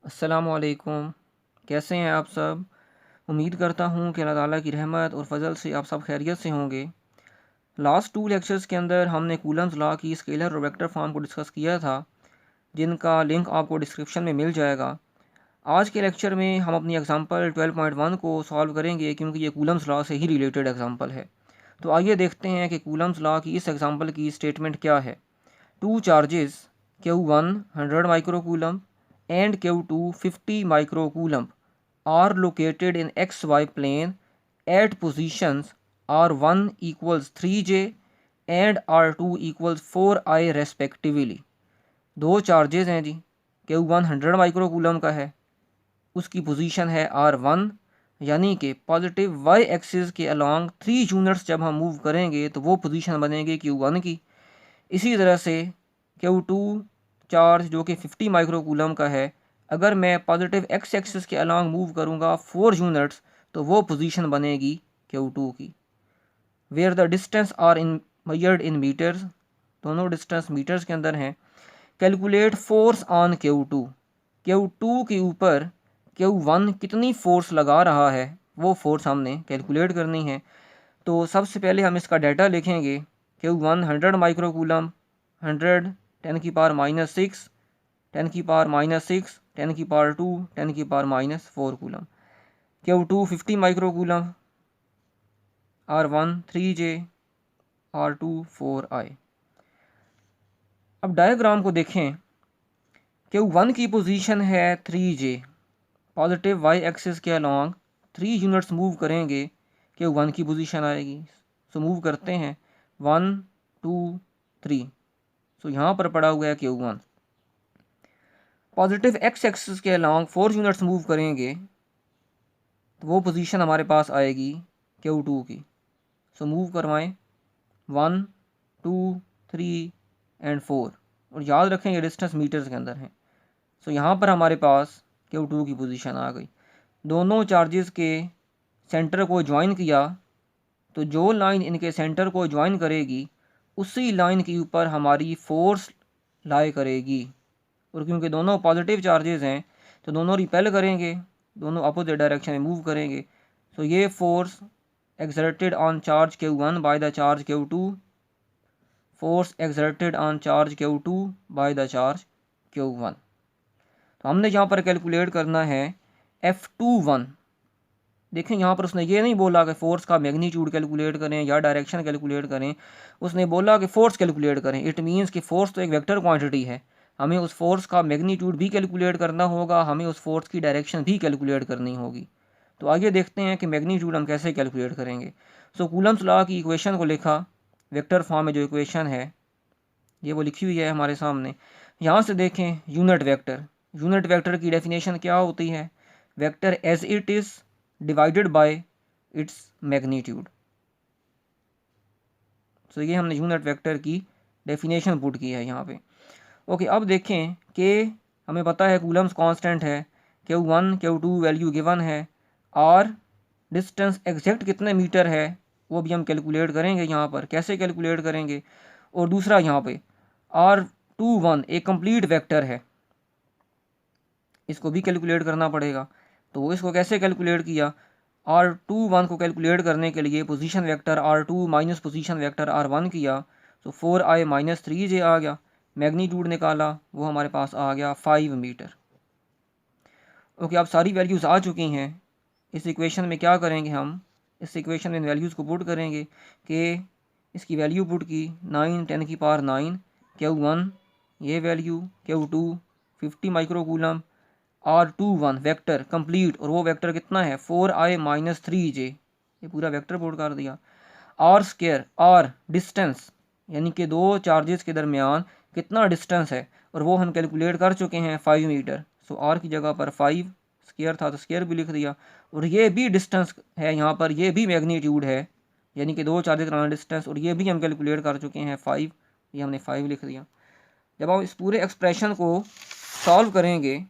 अस्सलामुअलैकुम। कैसे हैं आप सब? उम्मीद करता हूँ कि अल्लाह ताला की रहमत और फ़ज़ल से आप सब खैरियत से होंगे। लास्ट 2 लेक्चर्स के अंदर हमने कूलम्स लॉ की स्केलर और वेक्टर फॉर्म को डिस्कस किया था, जिनका लिंक आपको डिस्क्रिप्शन में मिल जाएगा। आज के लेक्चर में हम अपनी एग्ज़ाम्पल 12.1 को सॉल्व करेंगे, क्योंकि ये कूलम्स लॉ से ही रिलेटेड एग्ज़ाम्पल है। तो आइए देखते हैं कि कूलम्स लॉ की इस एग्ज़ाम्पल की स्टेटमेंट क्या है। Two charges Q1 100 microcoulomb and Q2 50 microcoulomb are located in xy plane at positions R1 equals 3j and R2 equals 4i respectively। दो चार्जेस हैं जी। Q1 100 माइक्रोकूलम का है, उसकी पोजीशन है R1, यानी कि पॉजिटिव y एक्सिस के अलॉन्ग 3 यूनिट्स जब हम मूव करेंगे तो वो पोजीशन बनेगी Q1 की। इसी तरह से Q2 चार्ज जो कि 50 माइक्रोकूलम का है, अगर मैं पॉजिटिव x एक्सिस के अलॉन्ग मूव करूंगा 4 यूनिट्स तो वो पोजीशन बनेगी Q2 की। Where the distance are in measured in metres, दोनों डिस्टेंस मीटर्स के अंदर हैं। Calculate force on Q2, Q2 के ऊपर Q1 कितनी फोर्स लगा रहा है वो फोर्स हमने कैलकुलेट करनी है। तो सबसे पहले हम इसका डाटा लिखेंगे। Q1 100 माइक्रोकूलम, 100 10 की पावर -6, 10 की पावर -6, 10 की पावर 2, 10 की power -4 coulomb. Q2 50 microcoulomb, R1 3J, R2 4I। अब डायग्राम को देखें। Q1 की पोजीशन है 3J, पॉजिटिव y एक्सिस के अलॉन्ग 3 यूनिट्स मूव करेंगे Q1 की पोजीशन आएगी। सो मूव करते हैं 1 2 3। सो यहाँ पर पड़ा हुआ है Q1। पॉजिटिव x एक्सिस के अलॉन्ग 4 यूनिट्स मूव करेंगे तो वो पोजीशन हमारे पास आएगी Q2 की। सो मूव करवाएं 1 2 3 एंड 4, और याद रखें ये डिस्टेंस मीटर्स के अंदर है। सो यहाँ पर हमारे पास Q2 की पोजीशन आ गई। दोनों चार्जेस के सेंटर को ज्वाइन किया तो जो लाइन इनके सेंटर को ज्वाइन करेगी उसी लाइन के ऊपर हमारी फोर्स लाई करेगी। और क्योंकि दोनों पॉजिटिव चार्जेस हैं तो दोनों रिपेल करेंगे, दोनों अपोजिट डायरेक्शन में मूव करेंगे। सो ये force exerted on charge Q1 by the charge Q2, force exerted on charge Q2 by the charge Q1। तो हमने यहाँ पर कैलकुलेट करना है F21। देखें यहाँ पर उसने ये नहीं बोला कि फोर्स का मैग्नीट्यूड कैलकुलेट करें या डायरेक्शन कैलकुलेट करें, उसने बोला कि फोर्स कैलकुलेट करें। इट मीन्स कि फोर्स तो एक वेक्टर क्वांटिटी है, हमें उस फोर्स का मैग्नीट्यूड भी कैलकुलेट करना होगा, हमें उस फोर्स की डायरेक्शन भी कैलकुलेट करनी होगी। तो आइए देखते हैं कि मैग्नीट्यूड हम कैसे कैलकुलेट करेंगे। सो कूलम्स लॉ की इक्वेशन को लिखा, वेक्टर फॉर्म में जो इक्वेशन है ये वो लिखी हुई है हमारे सामने। यहाँ से देखें यूनिट वेक्टर की डेफिनेशन क्या होती है? Vector as it is divided by its magnitude. So ये हमने यूनिट वेक्टर की डेफिनेशन पुट की है यहाँ पे। ओके, अब देखें कि हमें पता है कूलम्स कांस्टेंट है, Q1 Q2 वैल्यू गिवन है, और डिस्टेंस एग्जैक्ट कितने मीटर है वो भी हम कैलकुलेट करेंगे। यहाँ पर कैसे कैलकुलेट करेंगे? और दूसरा यहाँ पे R21 एक कंप्लीट वेक्टर है, इसको भी कैलकुलेट करना पड़ेगा। तो इसको कैसे कैलकुलेट किया? R21 को कैलकुलेट करने के लिए position vector R2 minus position vector R1 किया, तो 4i माइनस 3j आ गया। मैग्नीट्यूड निकाला, वो हमारे पास आ गया 5 मीटर। ओके, अब सारी वैल्यूज़ आ चुकी हैं। इस इक्वेशन में क्या करेंगे? हम इस इक्वेशन में वैल्यूज़ को पुट करेंगे कि इसकी वैल्यू पुट की 9 10 की पावर 9 Q1 ये value, Q2 50 microcoulomb, R21 vector complete, और वो वेक्टर कितना है 4i माइनस 3j, ये पूरा वेक्टर पुट कर दिया। आर स्क्वायर, आर डिस्टेंस, यानी कि दो चार्जेस के दरमियान कितना डिस्टेंस है, और वो हम कैलकुलेट कर चुके हैं 5 मीटर। सो आर की जगह पर 5, स्क्वायर था तो स्क्वायर भी लिख दिया, और ये भी डिस्टेंस है यहाँ पर, ये भी मैग्नीट्यूड है, यानी कि दो चार्जेस का डिस्टेंस, और ये भी हम कैलकुलेट कर चुके हैं 5, ये हमने 5 लिख दिया। जब हम इस पूरे एक्सप्रेशन को सॉल्व करेंगे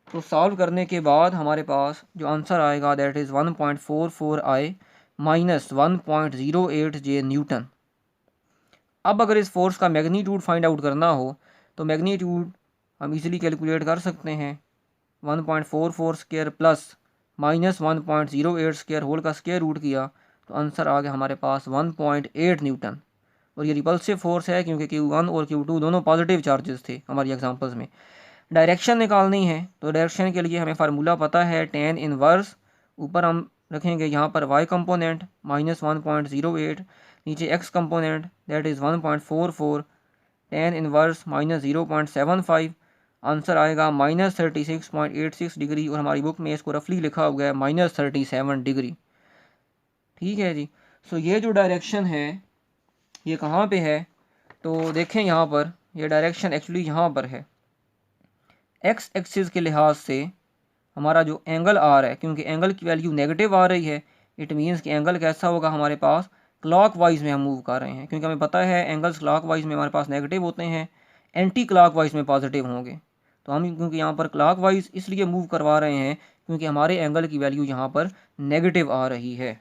तो सॉल्व करने के बाद हमारे पास जो आंसर आएगा that is 1.44i minus 1.08j Newton. अब अगर इस फोर्स का मैग्नीट्यूड फाइंड आउट करना हो तो मैग्नीट्यूड हम इजीली कैलकुलेट कर सकते हैं। 1.44 square plus minus 1.08 square whole का स्क्वायर रूट किया तो आंसर आ गया हमारे पास 1.8 न्यूटन। और ये रिपल्सिव फोर्स है क्योंकि Q1 और Q2 दोनों पॉजिटिव चार्जेस थे हमारी एग्जांपल्स में। डायरेक्शन निकालनी है तो डायरेक्शन के लिए हमें फार्मूला पता है tan इनवर्स, ऊपर हम रखेंगे यहाँ पर y कंपोनेंट -1.08, नीचे x component that is 1.44, tan inverse -0.75, answer आएगा -36.86 डिग्री और हमारी बुक में इसको रफली लिखा हुआ है -37 डिग्री। ठीक है जी। सो ये जो डायरेक्शन है ये कहाँ पे है, तो देखें यहाँ पर ये डायरेक्शन एक्चुअली यहाँ पर है। एक्स एक्सिस के लिहाज से हमारा जो एंगल आ रहा है, क्योंकि एंगल की वैल्यू नेगेटिव आ रही है, इट मीन्स कि एंगल कैसा होगा हमारे पास क्लॉकवाइज में हम मूव कर रहे हैं, क्योंकि हमें पता है एंगल्स क्लॉकवाइज में हमारे पास नेगेटिव होते हैं, एंटी क्लॉकवाइज में पॉजिटिव होंगे। तो हम क्योंकि यहाँ पर क्लॉकवाइज इसलिए मूव करवा रहे हैं क्योंकि हमारे एंगल की वैल्यू यहाँ पर नेगेटिव आ रही है।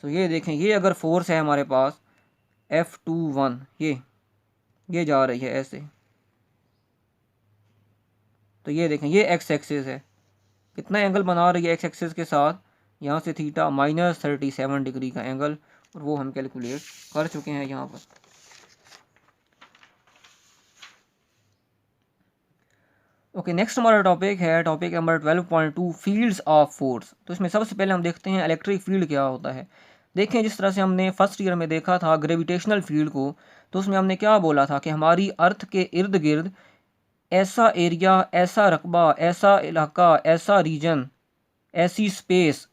सो ये देखें, ये अगर फोर्स है हमारे पास F21, ये जा रही है ऐसे, तो ये देखें ये एक्स एक्सिस है, कितना एंगल बना रही है एक्स एक्सिस के साथ, यहाँ से थीटा -37 डिग्री का एंगल, और वो हम कैलकुलेट कर चुके हैं यहाँ पर। ओके, नेक्स्ट हमारा टॉपिक है topic number 12.2 fields of force. तो इसमें सबसे पहले हम देखते हैं इलेक्ट्रिक फील्ड क्या होता है। देखें, जिस तरह से हमने फर्स्ट ईयर में देखा था ग्रेविटेशनल फील्ड को, तो उसमें हमने क्या बोला था कि हमारी अर्थ के इर्द गिर्द ऐसा एरिया, ऐसा रकबा, ऐसा इलाका, ऐसा रीजन, ऐसी स्पेस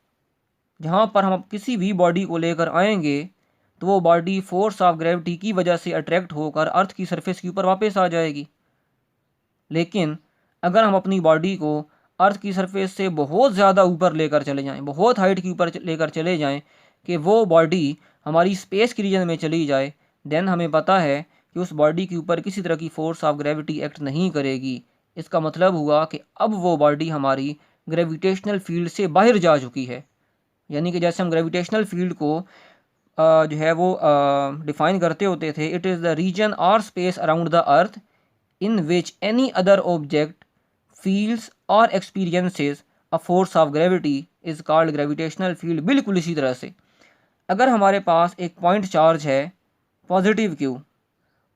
जहाँ पर हम किसी भी बॉडी को लेकर आएंगे तो वो बॉडी फोर्स ऑफ ग्रेविटी की वजह से अट्रैक्ट होकर अर्थ की सरफेस के ऊपर वापस आ जाएगी। लेकिन अगर हम अपनी बॉडी को अर्थ की सरफेस से बहुत ज़्यादा ऊपर लेकर चले जाएं, बहुत हाइट के ऊपर लेकर चले जाएं कि वो बॉडी हमारी स्पेस के रीजन में चली जाए, देन हमें पता है कि उस बॉडी के ऊपर किसी तरह की फोर्स ऑफ ग्रेविटी एक्ट नहीं करेगी। इसका मतलब हुआ कि अब वो बॉडी हमारी ग्रेविटेशनल फील्ड से बाहर जा चुकी है। यानी कि जैसे हम ग्रेविटेशनल फील्ड को जो है वो डिफाइन करते होते थे, इट इज़ द रीजन और space around the earth in which any other object feels और experiences a force of gravity is called gravitational field. बिल्कुल इसी तरह से अगर हमारे पास एक पॉइंट चार्ज है पॉजिटिव Q,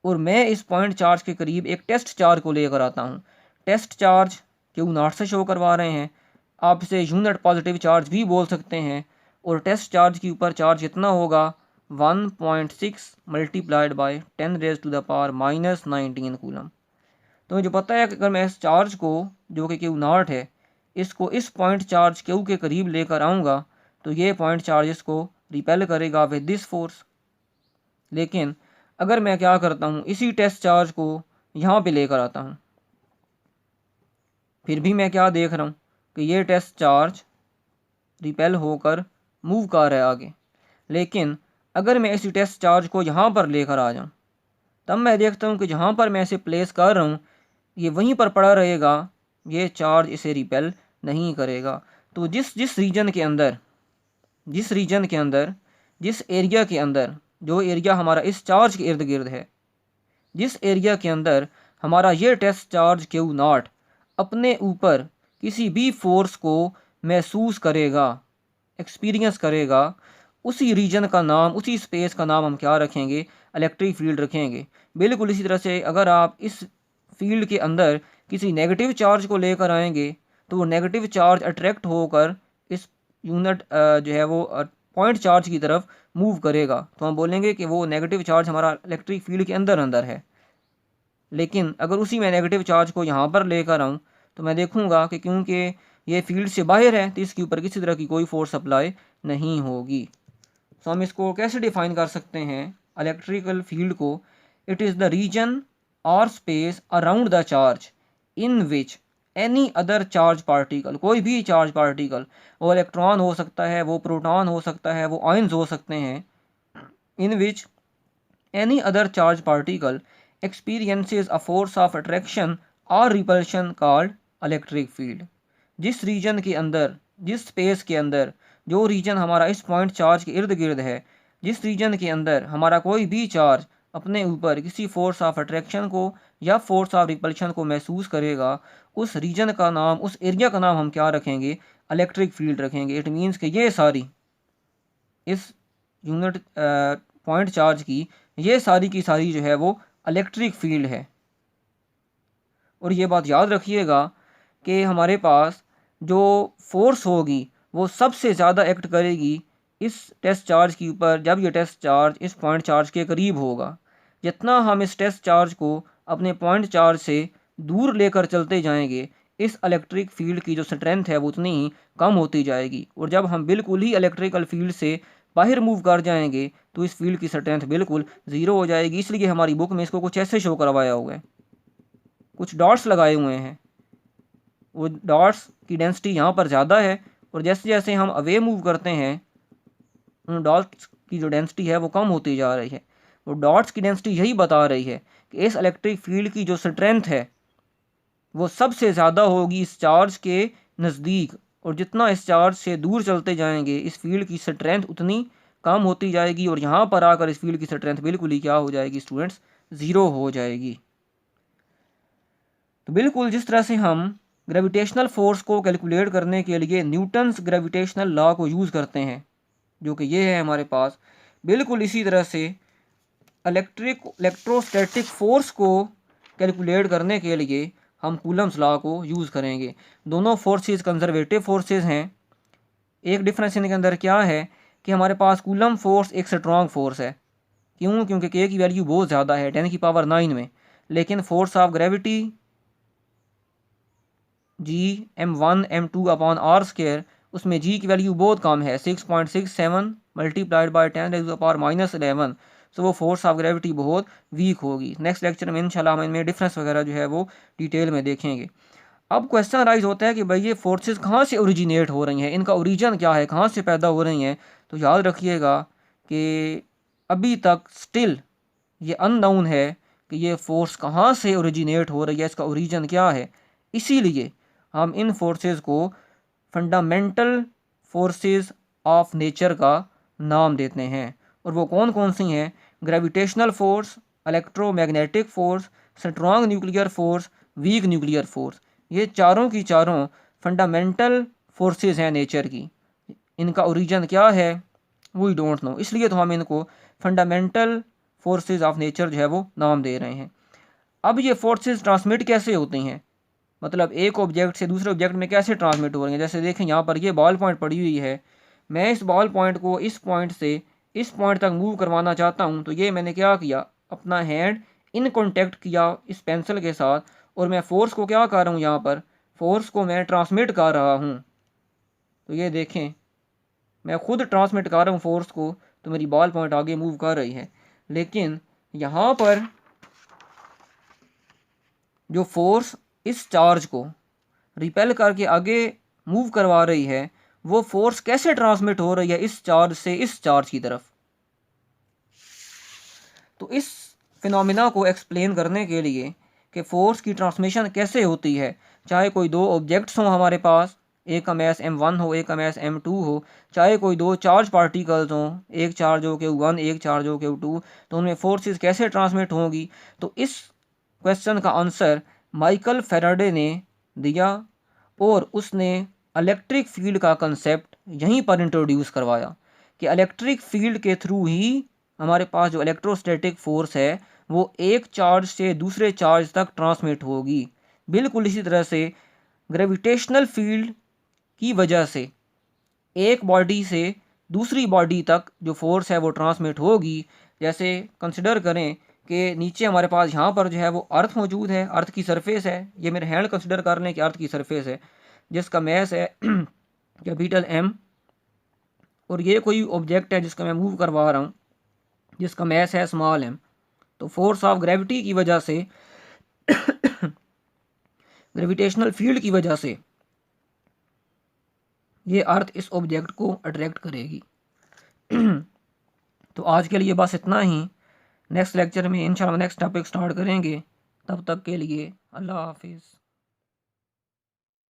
और मैं इस पॉइंट चार्ज के करीब एक टेस्ट चार्ज को लेकर आता हूँ, टेस्ट चार्ज Q0 से शो करवा रहे हैं, आप इसे यूनिट पॉजिटिव चार्ज भी बोल सकते हैं, और टेस्ट चार्ज के ऊपर चार्ज कितना होगा 1.6 मल्टीप्लाइड बाई 10⁻⁻19 कूलम। तो मुझे पता है कि अगर मैं इस चार्ज को जो कि Q0 है इसको इस पॉइंट चार्ज Q के करीब लेकर आऊँगा तो ये पॉइंट चार्ज इसको रिपेल करेगा विद दिस फोर्स। लेकिन अगर मैं क्या करता हूँ, इसी टेस्ट चार्ज को यहाँ पे लेकर आता हूँ, फिर भी मैं क्या देख रहा हूँ कि ये टेस्ट चार्ज रिपेल होकर मूव कर रहा है आगे। लेकिन अगर मैं इसी टेस्ट चार्ज को यहाँ पर लेकर आ जाऊँ तब मैं देखता हूँ कि जहाँ पर मैं इसे प्लेस कर रहा हूँ ये वहीं पर पड़ा रहेगा, ये चार्ज इसे रिपेल नहीं करेगा। तो जिस रीजन के अंदर, जिस एरिया के अंदर, जो एरिया हमारा इस चार्ज के इर्द गिर्द है, जिस एरिया के अंदर हमारा ये टेस्ट चार्ज Q0 अपने ऊपर किसी भी फोर्स को महसूस करेगा, एक्सपीरियंस करेगा, उसी रीजन का नाम, उसी स्पेस का नाम हम क्या रखेंगे, इलेक्ट्रिक फील्ड रखेंगे। बिल्कुल इसी तरह से अगर आप इस फील्ड के अंदर किसी नेगेटिव चार्ज को लेकर आएंगे तो वो नेगेटिव चार्ज अट्रैक्ट होकर इस यूनिट जो है वो पॉइंट चार्ज की तरफ मूव करेगा, तो हम बोलेंगे कि वो नेगेटिव चार्ज हमारा इलेक्ट्रिक फील्ड के अंदर है। लेकिन अगर उसी मैं नेगेटिव चार्ज को यहाँ पर लेकर आऊँ तो मैं देखूँगा कि क्योंकि ये फील्ड से बाहर है तो इसके ऊपर किसी तरह की कोई फोर्स अप्लाई नहीं होगी। तो हम इसको कैसे डिफाइन कर सकते हैं इलेक्ट्रिकल फील्ड को, इट इज़ द रीजन और space around the charge in which any other charge particle, कोई भी चार्ज पार्टिकल, वो इलेक्ट्रॉन हो सकता है, वो प्रोटॉन हो सकता है, वो आयंस हो सकते हैं, in which any other charge particle experiences a force of attraction और रिपल्शन कॉल्ड इलेक्ट्रिक फील्ड। जिस रीजन के अंदर, जिस स्पेस के अंदर, जो रीजन हमारा इस पॉइंट चार्ज के इर्द गिर्द है, जिस रीजन के अंदर हमारा कोई भी चार्ज अपने ऊपर किसी फोर्स ऑफ अट्रैक्शन को या फोर्स ऑफ रिपल्शन को महसूस करेगा, उस रीजन का नाम, उस एरिया का नाम हम क्या रखेंगे? इलेक्ट्रिक फील्ड रखेंगे। इट मीन्स कि ये सारी, इस यूनिट पॉइंट चार्ज की ये सारी की सारी जो है वो इलेक्ट्रिक फील्ड है। और ये बात याद रखिएगा कि हमारे पास जो फोर्स होगी वो सबसे ज़्यादा एक्ट करेगी इस टेस्ट चार्ज के ऊपर जब ये टेस्ट चार्ज इस पॉइंट चार्ज के करीब होगा। जितना हम इस टेस्ट चार्ज को अपने पॉइंट चार्ज से दूर लेकर चलते जाएंगे, इस इलेक्ट्रिक फील्ड की जो स्ट्रेंथ है वो उतनी ही कम होती जाएगी। और जब हम बिल्कुल ही इलेक्ट्रिकल फील्ड से बाहर मूव कर जाएंगे तो इस फील्ड की स्ट्रेंथ बिल्कुल ज़ीरो हो जाएगी। इसलिए हमारी बुक में इसको कुछ ऐसे शो करवाया हुआ है, कुछ डॉट्स लगाए हुए हैं। वो डॉट्स की डेंसिटी यहाँ पर ज़्यादा है और जैसे जैसे हम अवे मूव करते हैं उन डॉट्स की जो डेंसिटी है वो कम होती जा रही है। वो डॉट्स की डेंसिटी यही बता रही है कि इस इलेक्ट्रिक फील्ड की जो स्ट्रेंथ है वो सबसे ज़्यादा होगी इस चार्ज के नज़दीक, और जितना इस चार्ज से दूर चलते जाएंगे इस फील्ड की स्ट्रेंथ उतनी कम होती जाएगी। और यहाँ पर आकर इस फील्ड की स्ट्रेंथ बिल्कुल ही क्या हो जाएगी स्टूडेंट्स? ज़ीरो हो जाएगी। तो बिल्कुल जिस तरह से हम ग्रेविटेशनल फोर्स को कैलकुलेट करने के लिए न्यूटन्स ग्रेविटेशनल लॉ को यूज़ करते हैं, जो कि ये है हमारे पास, बिल्कुल इसी तरह से इलेक्ट्रोस्टैटिक फोर्स को कैलकुलेट करने के लिए हम कूलम्स लॉ को यूज़ करेंगे। दोनों फोर्सेस कंजर्वेटिव फोर्सेस हैं। एक डिफरेंस इनके अंदर क्या है कि हमारे पास कूलम फोर्स एक स्ट्रॉन्ग फोर्स है। क्यों? क्योंकि के की वैल्यू बहुत ज़्यादा है 10⁹ में। लेकिन force of gravity G m1m2/r², उसमें G की वैल्यू बहुत कम है 6.67 मल्टीप्लाइड बाई 10⁻11। सो वो फोर्स ऑफ ग्रेविटी बहुत वीक होगी। नेक्स्ट लेक्चर में इंशाल्लाह हम इनमें डिफरेंस वगैरह जो है वो डिटेल में देखेंगे। अब क्वेश्चन राइज होता है कि भाई ये फोर्सेस कहाँ से ओरिजिनेट हो रही हैं, इनका ओरिजिन क्या है, कहाँ से पैदा हो रही हैं? तो याद रखिएगा कि अभी तक स्टिल ये अननोन है कि ये फोर्स कहाँ से ओरिजिनेट हो रही है, इसका ओरिजिन क्या है। इसीलिए हम इन फोर्सेस को फंडामेंटल फोर्सेस ऑफ नेचर का नाम देते हैं। और वो कौन कौन सी हैं? Gravitational force, electromagnetic force, strong nuclear force, weak nuclear force. ये चारों की चारों फंडामेंटल फोर्सेस हैं नेचर की। इनका ओरिजिन क्या है वी डोंट नो, इसलिए तो हम इनको फंडामेंटल फोर्सेस ऑफ नेचर जो है वो नाम दे रहे हैं। अब ये फोर्सेस ट्रांसमिट कैसे होती हैं, मतलब एक ऑब्जेक्ट से दूसरे ऑब्जेक्ट में कैसे ट्रांसमिट हो रही हैं? जैसे देखें यहाँ पर ये बॉल पॉइंट पड़ी हुई है, मैं इस बॉल पॉइंट को इस पॉइंट से इस पॉइंट तक मूव करवाना चाहता हूँ। तो ये मैंने क्या किया, अपना हैंड इन कॉन्टेक्ट किया इस पेंसिल के साथ, और मैं फोर्स को क्या कर रहा हूँ, यहाँ पर फोर्स को मैं ट्रांसमिट कर रहा हूँ। तो ये देखें मैं खुद ट्रांसमिट कर रहा हूँ फोर्स को, तो मेरी बॉल पॉइंट आगे मूव कर रही है। लेकिन यहाँ पर जो फोर्स इस चार्ज को रिपेल करके आगे मूव करवा रही है, वो फोर्स कैसे ट्रांसमिट हो रही है इस चार्ज से इस चार्ज की तरफ। तो इस फिनोमिना को एक्सप्लेन करने के लिए कि फोर्स की ट्रांसमिशन कैसे होती है, चाहे कोई दो ऑब्जेक्ट्स हों हमारे पास, एक का मैस m1 हो एक का मैस m2 हो, चाहे कोई दो चार्ज पार्टिकल्स हों, एक चार्ज हो Q1 एक चार्ज हो Q2, तो उनमें फोर्सेस कैसे ट्रांसमिट होंगी। तो इस क्वेश्चन का आंसर माइकल फैराडे ने दिया और उसने इलेक्ट्रिक फील्ड का कंसेप्ट यहीं पर इंट्रोड्यूस करवाया कि इलेक्ट्रिक फील्ड के थ्रू ही हमारे पास जो इलेक्ट्रोस्टैटिक फोर्स है वो एक चार्ज से दूसरे चार्ज तक ट्रांसमिट होगी। बिल्कुल इसी तरह से ग्रेविटेशनल फील्ड की वजह से एक बॉडी से दूसरी बॉडी तक जो फोर्स है वो ट्रांसमिट होगी। जैसे कंसिडर करें कि नीचे हमारे पास यहाँ पर जो है वो अर्थ मौजूद है, अर्थ की सरफेस है, ये मेरे हैंड कंसिडर कर लें कि अर्थ की सरफेस है जिसका मैस है कैपिटल M, और ये कोई ऑब्जेक्ट है जिसका मैं मूव करवा रहा हूँ जिसका मैस है स्मॉल m। तो फोर्स ऑफ ग्रेविटी की वजह से ग्रेविटेशनल फील्ड की वजह से ये अर्थ इस ऑब्जेक्ट को अट्रैक्ट करेगी। तो आज के लिए बस इतना ही। नेक्स्ट लेक्चर में इंशाल्लाह नेक्स्ट टॉपिक स्टार्ट करेंगे। तब तक के लिए अल्लाह हाफिज़।